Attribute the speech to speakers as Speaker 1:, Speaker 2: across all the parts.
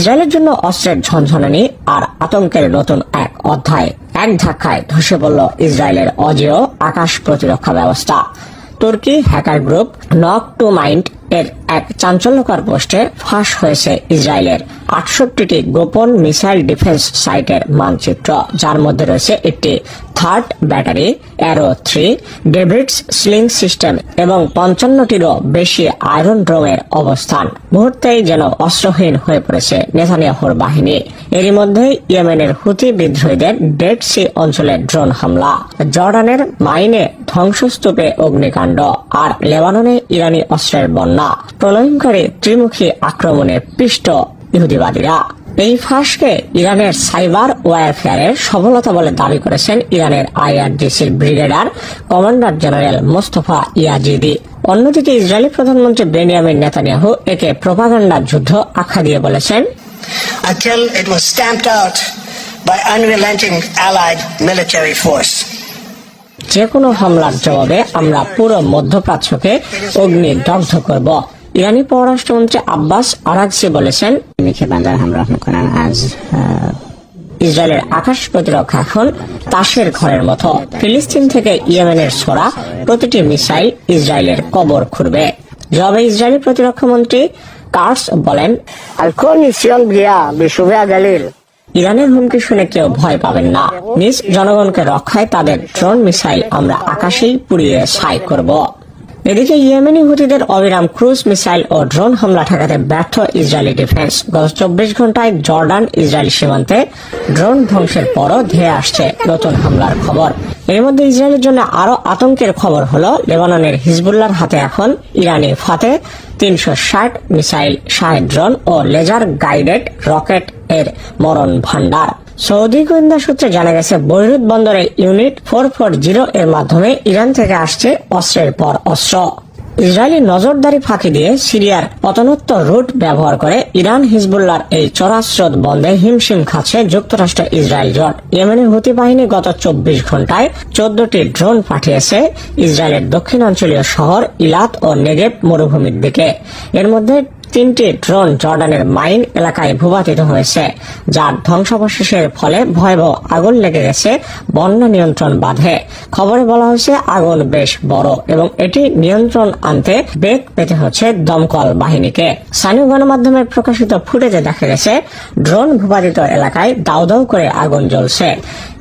Speaker 1: ইসরায়েলের জন্য অস্ত্রের ঝনঝনানি আর আতঙ্কের নতুন এক অধ্যায়। এক ধাক্কায় ধসে পড়ল ইসরায়েলের অজেয় আকাশ প্রতিরক্ষা ব্যবস্থা। তুর্কি hacker group knock to mind এর এক চাঞ্চল্যকর পোস্টে ফাঁস হয়েছে ইসরায়েলের 68টি গোপন মিসাইল ডিফেন্স সাইটের মানচিত্র, যার মধ্যে রয়েছে একটি third battery, arrow 3, Davids sling system এবং 55টিরও বেশি আয়রন ড্রোমের অবস্থান। মুহূর্তেই যেন অস্ত্রহীন হয়ে পড়েছে নেতানিয়াহুর বাহিনী। এরই মধ্যে ইয়েমেনের হুতি বিদ্রোহীদের ডেড সি অঞ্চলে ড্রোন হামলা, জর্ডানের মাইনে ধ্বংসস্তূপে অগ্নিকাণ্ড আর লেবাননে ইরানি অস্ত্রের বন্যা, প্রলয়ঙ্করী ত্রিমুখী আক্রমণে পিষ্ট ইহুদিবাদীরা। এই ফাঁসকে ইরানের সাইবার ওয়ারফেয়ারের সফলতা বলে দাবি করেছেন ইরানের IRGCর ব্রিগেডার কমান্ডার জেনারেল মোস্তফা ইয়াজিদি। অন্যদিকে ইসরায়েলি প্রধানমন্ত্রী বেনিয়ামিন নেতানিয়াহু একে প্রোপাগান্ডা যুদ্ধ আখ্যা দিয়ে বলেছেন,
Speaker 2: until it was stamped out by unrelenting allied military force.
Speaker 1: যে কোনো হামলার জবাবে আমরা পুরো মধ্যপ্রাচ্যকে অগ্নিদগ্ধ করব। ইরানি পররাষ্ট্রমন্ত্রী আব্বাস আরাগচি বলেছেন, আজ ইসরায়েলের আকাশ প্রতিরক্ষা এখন তাসের ঘরের মতো। ফিলিস্তিন থেকে ইয়েমেনের ছোড়া প্রতিটি মিসাইল ইসরায়েলের কবর খুঁড়বে। জবাবে ইসরায়েলি প্রতিরক্ষা মন্ত্রী কার্স বলেন, ইরানের হুমকি শুনে কেউ ভয় পাবেন না। নিজ জনগণকে রক্ষায় তাদের ড্রোন মিসাইল আমরা আকাশেই পুড়িয়ে ছাই করব। এদিকে ইয়েমেনি হুতিদের অবিরাম ক্রুজ মিসাইল ও ড্রোন হামলা ঠেকাতে ব্যর্থ ইসরায়েলি ডিফেন্স। গত 24 ঘন্টায় জর্ডান ইসরায়েলি সীমান্তে ড্রোন ধ্বংসের পরও ধেয়ে আসছে নতুন হামলার খবর। এর মধ্যে ইসরায়েলের জন্য আরো আতঙ্কের খবর হলো লেবাননের হিজবুল্লাহর হাতে এখন ইরানি ফাতে 360 মিসাইল, শাহেদ ড্রোন ও লেজার গাইডেড রকেট এর মরণ ভান্ডার। সৌদি গোয়েন্দা সূত্রে জানা গেছে, বৈরুত বন্দরে ইউনিট 440 এর মাধ্যমে ইরান থেকে আসছে অস্ত্রের পর অস্ত্র। ইসরায়েলি নজরদারি ফাঁকি দিয়ে সিরিয়ার পতনোত্তর রুট ব্যবহার করে ইরান হিজবুল্লাহর এই চোরাস্রোত বন্ধে হিমশিম খাচ্ছে যুক্তরাষ্ট্র ইসরায়েল জোট। ইয়েমেনের হুতি বাহিনী গত 24 ঘন্টায় 14টি ড্রোন পাঠিয়েছে ইসরায়েলের দক্ষিণাঞ্চলীয় শহর ইলাত ও নেগেভ মরুভূমির দিকে। এর মধ্যে 3টি ড্রোন জর্ডানের মাইন এলাকায় ভূপাতিত হয়েছে, যার ধ্বংসাবশেষের ফলে ভয়াবহ আগুন লেগে গেছে বন্যা নিয়ন্ত্রণ বাঁধে। খবরে বলা হয়েছে আগুন বেশ বড় এবং এটি নিয়ন্ত্রণ আনতে বেগ পেতে হচ্ছে দমকল বাহিনীকে। স্থানীয় গণমাধ্যমে প্রকাশিত ফুটেজে দেখা গেছে ড্রোন ভূপাতিত এলাকায় দাউ দাউ করে আগুন জ্বলছে।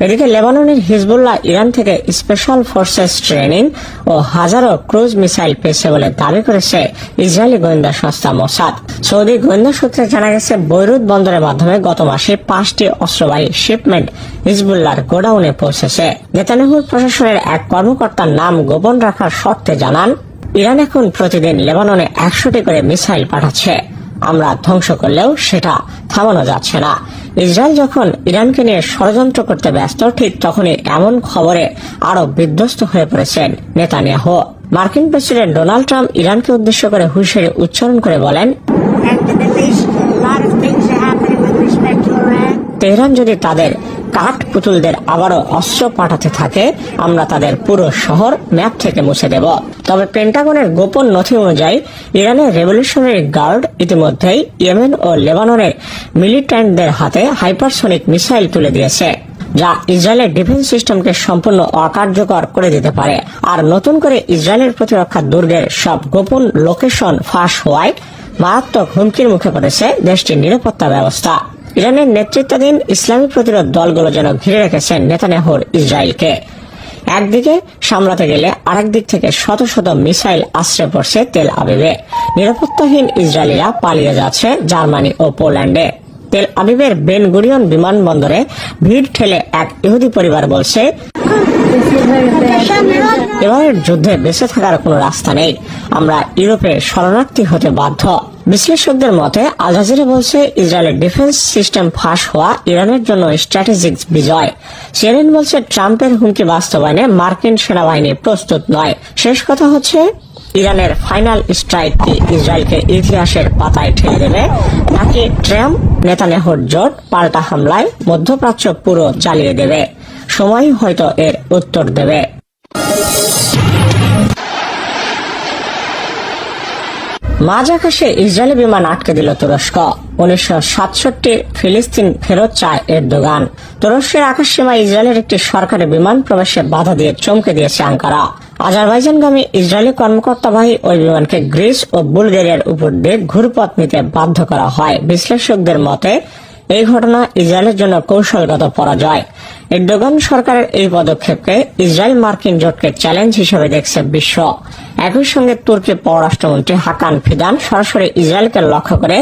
Speaker 1: এদিকে লেবাননের হিজবুল্লাহ ইরান থেকে স্পেশাল ফোর্সেস ট্রেনিং ও হাজারো ক্রুজ মিসাইল পেয়েছে বলে দাবি করেছে ইসরায়েলি গোয়েন্দা সংস্থা মোসাদ। সৌদি গোয়েন্দা সূত্রে জানা গেছে, বৈরুত বন্দরের মাধ্যমে গত মাসে 5টি অস্ত্রবাহী শিপমেন্ট হিজবুল্লাহর গোডাউনে পৌঁছেছে। নেতানিয়াহুর প্রশাসনের এক কর্মকর্তার নাম গোপন রাখার শর্তে জানান, ইরান এখন প্রতিদিন লেবাননে 100টি করে মিসাইল পাঠাচ্ছে। আমরা ধ্বংস করলেও সেটা থামানো যাচ্ছে না। ইসরায়েল যখন ইরানকে নিয়ে ষড়যন্ত্র করতে ব্যস্ত, ঠিক তখনই এমন খবরে আরো বিধ্বস্ত হয়ে পড়েছেন নেতানিয়াহু। মার্কিন প্রেসিডেন্ট ডোনাল্ড ট্রাম্প ইরানকে উদ্দেশ্য করে হুঁশিয়ারি উচ্চারণ করে বলেন, তেহরান যদি তাদের কাঠ পুতুলদের আবারও অস্ত্র পাঠাতে থাকে, আমরা তাদের পুরো শহর ম্যাপ থেকে মুছে দেব। তবে পেন্টাগনের গোপন নথি অনুযায়ী ইরানের রেভলিউশনারি গার্ড ইতিমধ্যেই ইয়েমেন ও লেবাননের মিলিট্যান্টদের হাতে হাইপারসনিক মিসাইল তুলে দিয়েছে, যা ইসরায়েলের ডিফেন্স সিস্টেমকে সম্পূর্ণ অকার্যকর করে দিতে পারে। আর নতুন করে ইসরায়েলের প্রতিরক্ষা দুর্গের সব গোপন লোকেশন ফাঁস হওয়ায় মারাত্মক হুমকির মুখে পড়েছে দেশটির নিরাপত্তা ব্যবস্থা। ইরানের নেতৃত্বাধীন ইসলামী প্রতিরোধ দলগুলো যেন ঘিরে রেখেছেন নেতানিয়াহুর ইসরায়েলকে। একদিকে সামলাতে গেলে আরেক দিক থেকে শত শত মিসাইল আশ্রয় পড়ছে তেল আবিবে। নিরাপত্তাহীন ইসরায়েলিরা পালিয়ে যাচ্ছে জার্মানি ও পোল্যান্ডে। তেল আবিবের বেন গুরিয়ন বিমানবন্দরে ভিড় ঠেলে এক ইহুদি পরিবার বলছে, এবারের যুদ্ধে বেঁচে থাকার কোনো রাস্তা নেই, আমরা ইউরোপে শরণার্থী হতে বাধ্য। বিশ্লেষকদের মতে আল জাজিরা বলছে, ইসরায়েলের ডিফেন্স সিস্টেম ফাঁস হওয়া ইরানের জন্য স্ট্র্যাটেজিক বিজয়। সিএনএন বলছে, ট্রাম্পের হুমকি বাস্তবায়নে মার্কিন সেনাবাহিনী প্রস্তুত নয়। শেষ কথা হচ্ছে, ইরানের ফাইনাল স্ট্রাইক কি ইসরায়েলকে ইতিহাসের পাতায় ঠেলে দেবে, নাকি ট্রাম্প নেতানিয়াহুর জোট পাল্টা হামলায় মধ্যপ্রাচ্য পুরো জ্বালিয়ে দেবে? সময় হয়তো এর উত্তর দেবে। মাঝ আকাশে ইসরায়েলি বিমান আটকে দিল তুরস্ক। 1967 ফিলিস্তিন ফেরত চায় এরদোগান। তুরস্কের আকাশ সীমায় ইসরায়েলের একটি সরকারি বিমান প্রবেশে বাধা দিয়ে চমকে দিয়েছে আঙ্কারা। আজারবাইজানগামী ইসরায়েলি কর্মকর্তাবাহী ওই বিমানকে গ্রিস ও বুলগেরিয়ার উপর দিয়ে ঘুরপথ নিতে বাধ্য করা হয়। বিশ্লেষকদের মতে এই ঘটনা ইসরায়েলের জন্য কৌশলগত পরাজয়। এরদোগান সরকারের এই পদক্ষেপকে ইসরায়েল মার্কিন জোটকে চ্যালেঞ্জ হিসেবে দেখছে বিশ্ব। একই সঙ্গে তুর্কি পররাষ্ট্রমন্ত্রী হাকান ফিদান সরাসরি ইসরায়েলকে লক্ষ্য করে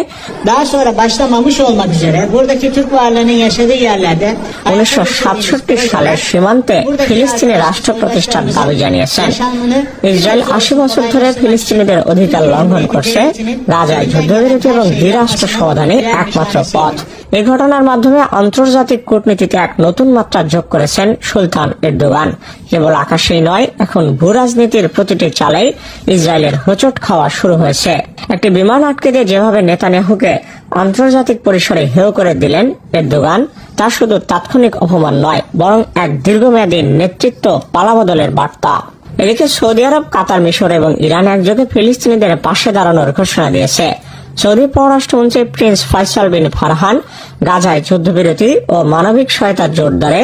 Speaker 3: Daha sonra başlamamış olmak üzere buradaki Türk varlığının yaşadığı yerlerde
Speaker 1: 1967 সালের সীমান্তে ফিলিস্তিনি রাষ্ট্র প্রতিষ্ঠার দাবি জানিয়েছেন। ইসরায়েল 80 বছর ধরে ফিলিস্তিনিদের অধিকার লঙ্ঘন করছে। গাজায় যুদ্ধবিরতি এবং দ্বিরাষ্ট্র সমাধানই একমাত্র পথ। এই ঘটনার মাধ্যমে আন্তর্জাতিক কূটনীতিতে এক নতুন মাত্রা যোগ করেছেন সুলতান এরদোগান। কেবল আকাশেই নয়, এখন ভূ রাজনীতির প্রতিটি চালেই ইসরায়েলের হোঁচট খাওয়া শুরু হয়েছে। একটি বিমান আটকে দিয়ে যেভাবে নেতানিয়াহুকে আন্তর্জাতিক পরিসরে হেয় করে দিলেন এরদোগান, তা শুধু তাৎক্ষণিক অপমান নয়, বরং এক দীর্ঘমেয়াদী নেতৃত্ব পালাবদলের বার্তা। এদিকে সৌদি আরব, কাতার, মিশর এবং ইরান একযোগে ফিলিস্তিনিদের পাশে দাঁড়ানোর ঘোষণা দিয়েছে। সৌদি পররাষ্ট্রমন্ত্রী প্রিন্স ফয়সাল বিন ফারহান গাজায় যুদ্ধবিরতি ও মানবিক সহায়তা জোরদারে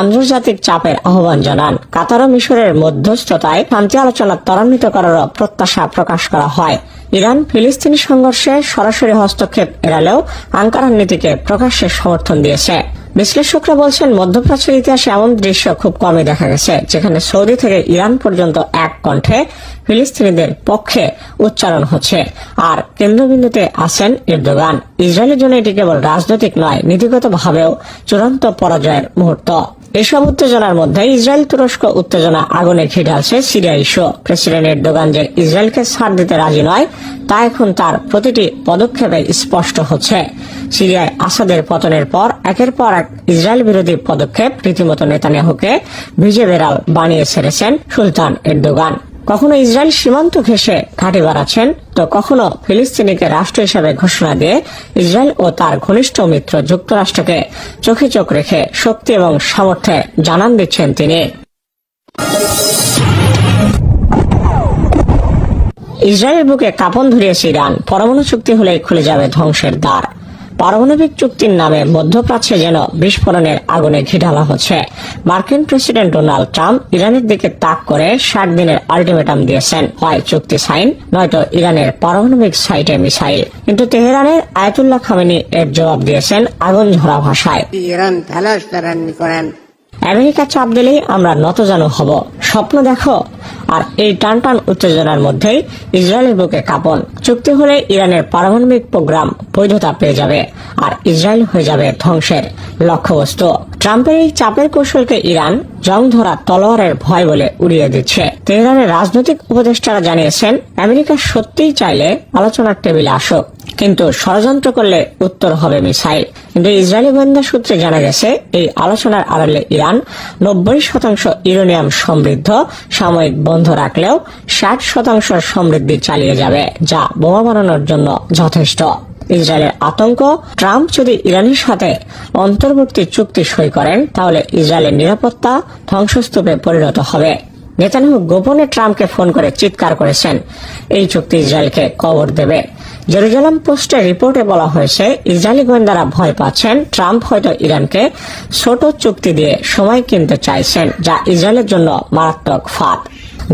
Speaker 1: আন্তর্জাতিক চাপের আহ্বান জানান। কাতার ও মিশরের মধ্যস্থতায় শান্তি আলোচনা ত্বরান্বিত করারও প্রত্যাশা প্রকাশ করা হয়। ইরান ফিলিস্তিনি সংঘর্ষে সরাসরি হস্তক্ষেপ এড়ালেও আঙ্কারার নীতিকে প্রকাশ্যে সমর্থন দিয়েছে। বিশ্লেষকরা বলছেন, মধ্যপ্রাচ্যের ইতিহাসে এমন দৃশ্য খুব কমই দেখা গেছে, যেখানে সৌদি থেকে ইরান পর্যন্ত এক কণ্ঠে ফিলিস্তিনিদের পক্ষে উচ্চারণ হচ্ছে, আর কেন্দ্রবিন্দুতে আছেন এরদোগান। ইসরায়েলের জন্য এটি কেবল রাজনৈতিক নয়, নীতিগতভাবেও চূড়ান্ত পরাজয়ের মুহূর্ত। এসব উত্তেজনার মধ্যে ইসরায়েল তুরস্ক উত্তেজনা আগুনে ঘি ঢালছে সিরিয়া ইস্যু। প্রেসিডেন্ট এরদোগান যে ইসরায়েলকে ছাড় দিতে রাজি নয়, তা এখন তার প্রতিটি পদক্ষেপে স্পষ্ট হচ্ছে। সিরিয়ায় আসাদের পতনের পর একের পর এক ইসরায়েল বিরোধী পদক্ষেপ রীতিমতো নেতানিয়াহুকে ভিজে বেড়াল বানিয়ে ছেড়েছেন সুলতান এরদোগান। কখনো ইসরায়েল সীমান্ত ঘেঁষে ঘাঁটি বাড়াচ্ছেন, তো কখনো ফিলিস্তিনিকে রাষ্ট্র হিসেবে ঘোষণা দিয়ে ইসরায়েল ও তার ঘনিষ্ঠ মিত্র যুক্তরাষ্ট্রকে চোখে চোখ রেখে শক্তি এবং সামর্থ্যে জানান দিচ্ছেন তিনি। ইসরায়েলের বুকে কাঁপন ধরিয়েছে ইরান। পরমাণু চুক্তি হলেই খুলে যাবে ধ্বংসের দ্বার। পারমাণবিক চুক্তির নামে মধ্যপ্রাচ্যে যেন বিস্ফোরণের আগুনে ঘি ঢালা হচ্ছে। মার্কিন প্রেসিডেন্ট ডোনাল্ড ট্রাম্প ইরানের দিকে তাক করে 60 দিনের আলটিমেটাম দিয়েছেন, হয় চুক্তি সাইন, নয়তো ইরানের পারমাণবিক সাইটে মিসাইল। কিন্তু তেহরানের আয়াতুল্লাহ খামেনি এর জবাব দিয়েছেন আগুন ঝরা ভাষায়।
Speaker 3: İran telaş verenli করেন।
Speaker 1: আমেরিকা চাপ দিলেই আমরা নতজানু হব, স্বপ্ন দেখো। আর এই টানটান উত্তেজনার মধ্যেই ইসরায়েলের বুকে কাঁপন। চুক্তি হলে ইরানের পারমাণবিক প্রোগ্রাম বৈধতা পেয়ে যাবে, আর ইসরায়েল হয়ে যাবে ধ্বংসের লক্ষ্যবস্তু। ট্রাম্পের এই চাপের কৌশলকে ইরান জং ধরা তলোয়ারের ভয় বলে উড়িয়ে দিচ্ছে। তেহরানের রাজনৈতিক উপদেষ্টারা জানিয়েছেন, আমেরিকা সত্যিই চাইলে আলোচনার টেবিলে আসুক, কিন্তু ষড়যন্ত্র করলে উত্তর হবে মিসাইল। কিন্তু ইসরায়েলি গোয়েন্দা সূত্রে জানা গেছে, এই আলোচনার আড়ালে ইরান 90% ইউরেনিয়াম সমৃদ্ধ সাময়িক বন্ধ রাখলেও 60% সমৃদ্ধি চালিয়ে যাবে, যা বোমা বানানোর জন্য যথেষ্ট। ইসরায়েলের আতঙ্ক, ট্রাম্প যদি ইরানের সাথে অন্তর্বর্তী চুক্তি সই করেন, তাহলে ইসরায়েলের নিরাপত্তা ধ্বংসস্তূপে পরিণত হবে। নেতানিয়াহু গোপনে ট্রাম্পকে ফোন করে চিৎকার করেছেন, এই চুক্তি ইসরায়েলকে কবর দেবে। জেরুজালেম পোস্টের রিপোর্টে বলা হয়েছে, ইসরায়েলি গোয়েন্দারা ভয় পাচ্ছেন ট্রাম্প হয়তো ইরানকে ছোট চুক্তি দিয়ে সময় কিনতে চাইছেন, যা ইসরায়েলের জন্য মারাত্মক ফাঁদ।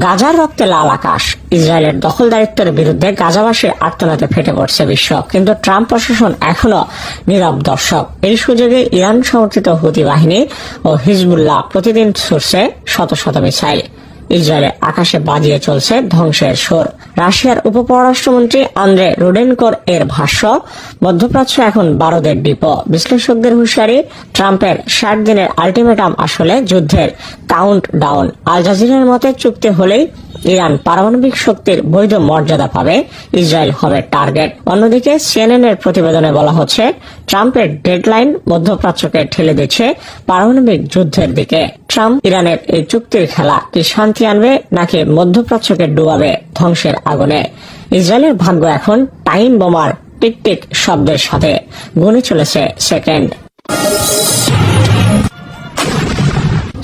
Speaker 1: গাজার রক্তে লাল আকাশ। ইসরায়েলের দখলদারিত্বের বিরুদ্ধে গাজাবাসীর আর্তনাদে ফেটে পড়ছে বিশ্ব, কিন্তু ট্রাম্প প্রশাসন এখনো নীরব দর্শক। এই সুযোগে ইরান সমর্থিত হুতি বাহিনী ও হিজবুল্লাহ প্রতিদিন ছুড়ছে শত শত মিসাইল। ইসরায়েলের আকাশে বাজিয়ে চলছে ধ্বংসের সুর। রাশিয়ার উপপররাষ্ট্রমন্ত্রী আন্দ্রে রুডেনকোর এর ভাষ্য, মধ্যপ্রাচ্য এখন বারুদের ডিপো। বিশ্লেষকদের হুঁশিয়ারি, ট্রাম্পের 60 দিনের আলটিমেটাম আসলে যুদ্ধের কাউন্ট ডাউন। আল জাজিরার মতে চুক্তি হলেই ইরান পারমাণবিক শক্তির বৈধ মর্যাদা পাবে, ইসরায়েল হবে টার্গেট। অন্যদিকে সিএনএন এর প্রতিবেদনে বলা হচ্ছে, ট্রাম্পের ডেডলাইন মধ্যপ্রাচ্যকে ঠেলে দিচ্ছে পারমাণবিক যুদ্ধের দিকে। ট্রাম্প ইরানের এই চুক্তির খেলা কি শান্তি আনবে, নাকি মধ্যপ্রাচ্যকে ডুবাবে ধ্বংসের আগুনে? ইসরায়েলের ভাগ্য এখন টাইম বোমার টিকটিক শব্দের সাথে গুনে চলেছে সেকেন্ড।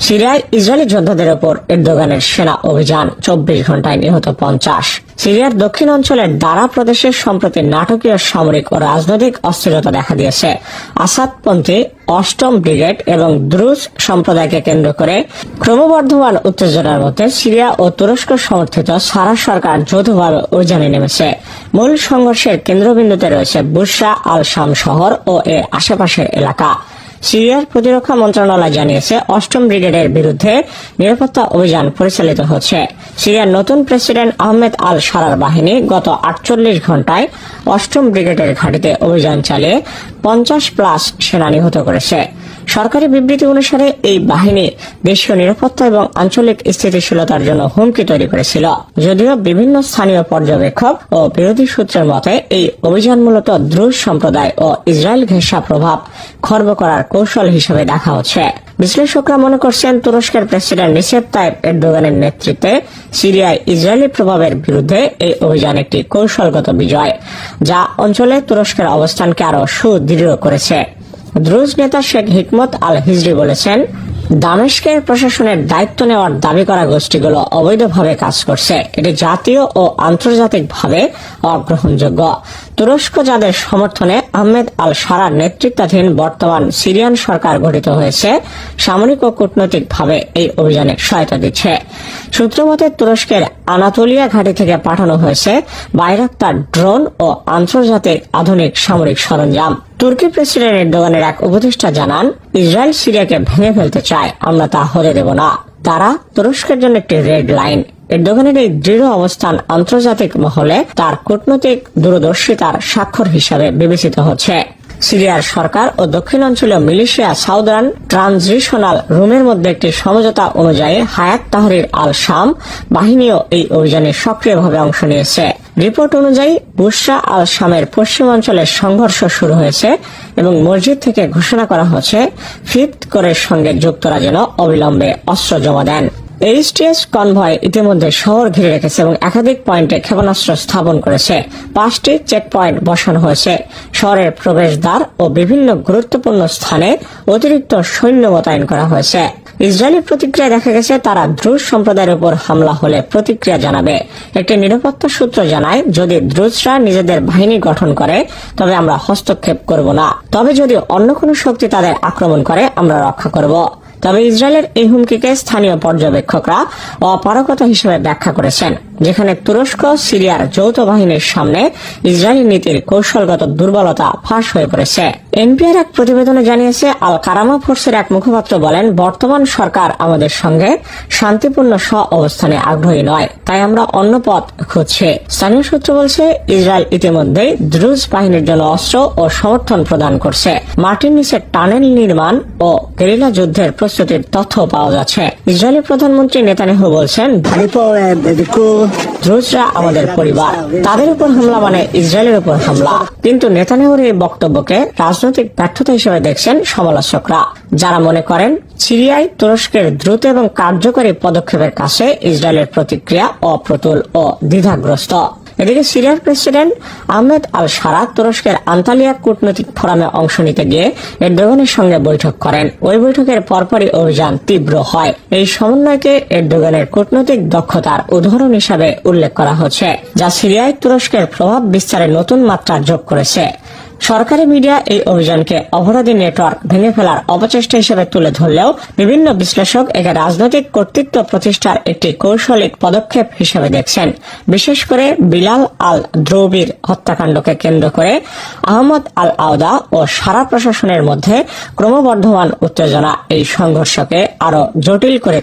Speaker 1: সিরিয়ায় ইসরায়েলি যোদ্ধাদের উপর এরদোগানের সেনা অভিযান, 24 ঘন্টায় নিহত 50। সিরিয়ার দক্ষিণ অঞ্চলের দারা প্রদেশের সম্প্রতি নাটকীয় সামরিক ও রাজনৈতিক অস্থিরতা দেখা দিয়েছে। আসাদপন্থী 8ম ব্রিগেড এবং দ্রুজ সম্প্রদায়কে কেন্দ্র করে ক্রমবর্ধমান উত্তেজনার মধ্যে সিরিয়া ও তুরস্ক সমর্থিত সারা সরকার যৌথভাবে অভিযানে নেমেছে। মূল সংঘর্ষের কেন্দ্রবিন্দুতে রয়েছে বুশরা আল শাম শহর ও এর আশেপাশের এলাকা। সিরিয়ার প্রতিরক্ষা মন্ত্রণালয় জানিয়েছে 8ম ব্রিগেডের বিরুদ্ধে নিরাপত্তা অভিযান পরিচালিত হচ্ছে। সিরিয়ার নতুন প্রেসিডেন্ট আহমেদ আল সারার বাহিনী গত 48 ঘন্টায় 8ম ব্রিগেডের ঘাঁটিতে অভিযান চালিয়ে 50+ সেনা নিহত করেছে। সরকারি বিবৃতি অনুসারে এই বাহিনী দেশীয় নিরাপত্তা এবং আঞ্চলিক স্থিতিশীলতার জন্য হুমকি তৈরি করেছিল। যদিও বিভিন্ন স্থানীয় পর্যবেক্ষক ও বিরোধী সূত্রের মতে এই অভিযান মূলত দ্রুজ সম্প্রদায় ও ইসরায়েল ঘেঁষা প্রভাব খর্ব করার কৌশল হিসেবে দেখা হচ্ছে। বিশ্লেষকরা মনে করছেন তুরস্কের প্রেসিডেন্ট রিসেপ তাইপ এরদোগানের নেতৃত্বে সিরিয়ায় ইসরায়েলি প্রভাবের বিরুদ্ধে এই অভিযান একটি কৌশলগত বিজয়, যা অঞ্চলে তুরস্কের অবস্থানকে আরো সুদৃঢ় করেছে। দ্রুজ নেতা শেখ হিকমত আল হিজরি বলেছেন, দামেস্কের প্রশাসনের দায়িত্ব নেওয়ার দাবি করা গোষ্ঠীগুলো অবৈধভাবে কাজ করছে। এটি জাতীয় ও আন্তর্জাতিকভাবে অগ্রহণযোগ্য। তুরস্ক যাদের সমর্থনে আহমেদ আল সারার নেতৃত্বাধীন বর্তমান সিরিয়ান সরকার গঠিত হয়েছে, সামরিক ও কূটনৈতিকভাবে এই অভিযানে সহায়তা দিচ্ছে। সূত্রমতে তুরস্কের আনাতোলিয়া ঘাঁটি থেকে পাঠানো হয়েছে বাইরাক্তার ড্রোন ও আন্তর্জাতিক আধুনিক সামরিক সরঞ্জাম। তুর্কি প্রেসিডেন্ট এরদোগানের এক উপদেষ্টা জানান, ইসরায়েল সিরিয়াকে ভেঙে ফেলতে চায়, আমরা তা হতে দেব না। তারা তুরস্কের জন্য একটি রেড লাইন। এরদোগানের এই দৃঢ় অবস্থান আন্তর্জাতিক মহলে তার কূটনৈতিক দূরদর্শিতার স্বাক্ষর হিসাবে বিবেচিত হচ্ছে। সিরিয়ার সরকার ও দক্ষিণাঞ্চলীয় মিলিশিয়া সাউদার্ন ট্রানজিশনাল রুমের মধ্যে একটি সমঝোতা অনুযায়ী হায়াত তাহরির আল শাম বাহিনীও এই অভিযানে সক্রিয়ভাবে অংশ নিয়েছে। রিপোর্ট অনুযায়ী বুশরা আল শামের পশ্চিমাঞ্চলের সংঘর্ষ শুরু হয়েছে এবং মসজিদ থেকে ঘোষণা করা হচ্ছে ফিফথ কোরের সঙ্গে যুক্তরা যেন অবিলম্বে অস্ত্র জমা দেন। এইচটিএস কনভয় ইতিমধ্যে শহর ঘিরে রেখেছে এবং একাধিক পয়েন্টে ক্ষেপণাস্ত্র স্থাপন করেছে। 5টি চেক পয়েন্ট বসানো হয়েছে। শহরের প্রবেশদ্বার ও বিভিন্ন গুরুত্বপূর্ণ স্থানে অতিরিক্ত সৈন্য মোতায়েন করা হয়েছে। ইসরায়েলি প্রতিক্রিয়া দেখা গেছে, তারা দ্রুজ সম্প্রদায়ের উপর হামলা হলে প্রতিক্রিয়া জানাবে। একটি নিরাপত্তা সূত্র জানায়, যদি দ্রুজরা নিজেদের বাহিনী গঠন করে তবে আমরা হস্তক্ষেপ করব না, তবে যদি অন্য কোনো শক্তি তাদের আক্রমণ করে আমরা রক্ষা করব। তবে ইসরায়েলের এই হুমকিকে স্থানীয় পর্যবেক্ষকরা অপারগতা হিসেবে ব্যাখ্যা করেছেন, যেখানে তুরস্ক সিরিয়ার যৌথ বাহিনীর সামনে ইসরায়েলি নীতির কৌশলগত দুর্বলতা ফাঁস হয়ে পড়েছে। এনপিআর এক প্রতিবেদনে জানিয়েছে, আল কারামা ফোর্সের এক মুখপাত্র বলেন, বর্তমান সরকার আমাদের সঙ্গে শান্তিপূর্ণ অবস্থানে আগ্রহী নয়, তাই আমরা অন্য পথ খুঁজছি। স্থানীয় সূত্র বলছে, ইসরায়েল ইতিমধ্যেই দ্রুজ বাহিনীর জন্য অস্ত্র ও সমর্থন প্রদান করছে। মাটির নিচে টানেল নির্মাণ ও গেরিলা যুদ্ধের প্রস্তুতির তথ্য পাওয়া যাচ্ছে। ইসরায়েলি প্রধানমন্ত্রী নেতানিয়াহু বলছেন, দ্রুজরা আমাদের পরিবার, তাদের উপর হামলা মানে ইসরায়েলের উপর হামলা। কিন্তু নেতানিয়াহুর এই বক্তব্যকে রাজনৈতিক ব্যর্থতা হিসেবে দেখছেন সমালোচকরা, যারা মনে করেন সিরিয়ায় তুরস্কের দ্রুত এবং কার্যকরী পদক্ষেপের কাছে ইসরায়েলের প্রতিক্রিয়া অপ্রতুল ও দ্বিধাগ্রস্ত। এদিকে সিরিয়ার প্রেসিডেন্ট আহমেদ আল সারা তুরস্কের আন্তালিয়া কূটনৈতিক ফোরামে অংশ নিতে গিয়ে এরদোগানের সঙ্গে বৈঠক করেন। ওই বৈঠকের পরপরই অভিযান তীব্র হয়। এই সমন্বয়কে এরদোগানের কূটনৈতিক দক্ষতার উদাহরণ হিসাবে উল্লেখ করা হচ্ছে, যা সিরিয়ায় তুরস্কের প্রভাব বিস্তারে নতুন মাত্রা যোগ করেছে। সরকারি মিডিয়া এই অভিযানকে অপরাধী নেটওয়ার্ক ভেঙে ফেলার অপচেষ্টা হিসেবে তুলে ধরলেও বিভিন্ন বিশ্লেষক একে রাজনৈতিক কর্তৃত্ব প্রতিষ্ঠার একটি কৌশলিক পদক্ষেপ হিসেবে দেখছেন। বিশেষ করে বিলাল আল দ্রৌবির হত্যাকাণ্ডকে কেন্দ্র করে আহমদ আল আওদা ও সারা প্রশাসনের মধ্যে ক্রমবর্ধমান উত্তেজনা এই সংঘর্ষকে আরো জটিল করে